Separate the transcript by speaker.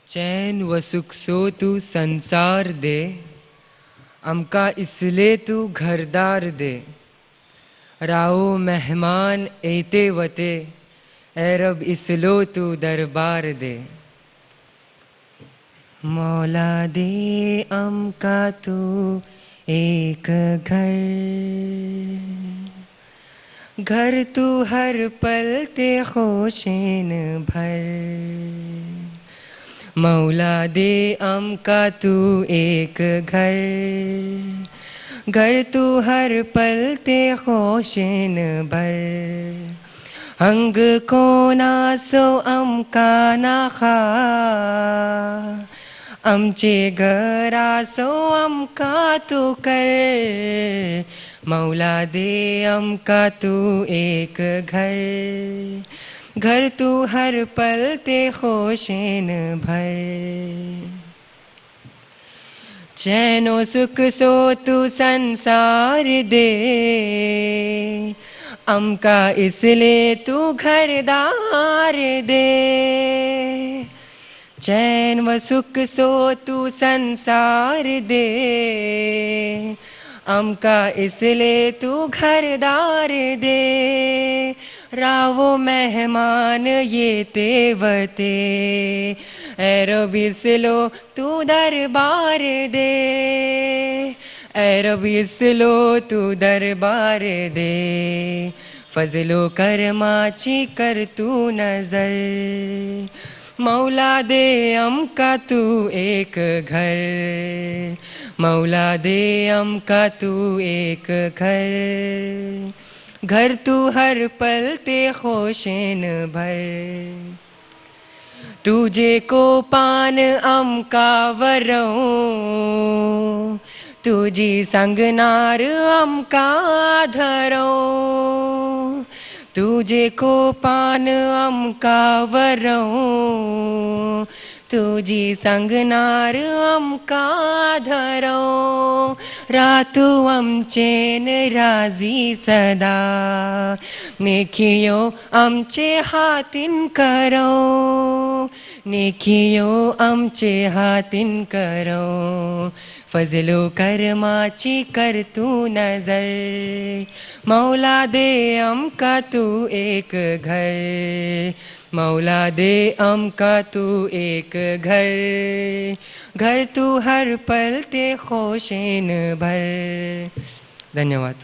Speaker 1: चैन व सुख सो तू संसार दे, अमका इसले तू घरदार दे। राओ मेहमान एते वते, ए रब इसलो तू दरबार दे। मौला दे अमका तू एक घर तू हर पल ते खुशेन भर। मौला दे अमका तू एक घर तू हर पल ते खुशेन भर। हंग कोना सो अमका नाखा, आमचे घरा सो अमका तू कर। मौला दे अमका तू एक घर तू हर पल ते खुशेन भर। चैनो सुख सो तू संसार दे, अमका इसलिए तू घरदार दे। चैन व सुख सो तू संसार दे, अमका इसलिए तू घरदार दे। रावो मेहमान ये तेवते, ए रब इसलो तू दरबार दे। ए रब इसलो तू दरबार दे। फजलो करमाची कर तू नजर। मौला दे अमका तू एक मौला दे अमका तू एक घर तू हर पल ते खुशेन भर। तुझे को पान अमका वरो, तुझी संगनार अमका धरो। तुझे को पान अमका वरो, तुझी संगनार अमका धरो। रातू आमचेन राजी सदा, नेखियो आमचे हातीन करो। नेखियो आमचे हातीन करो। फजलो करमाची कर तू नजर। मौला दे अमका तू एक मौला दे अमका तू एक घर तू हर पल ते खुशेन भर। धन्यवाद।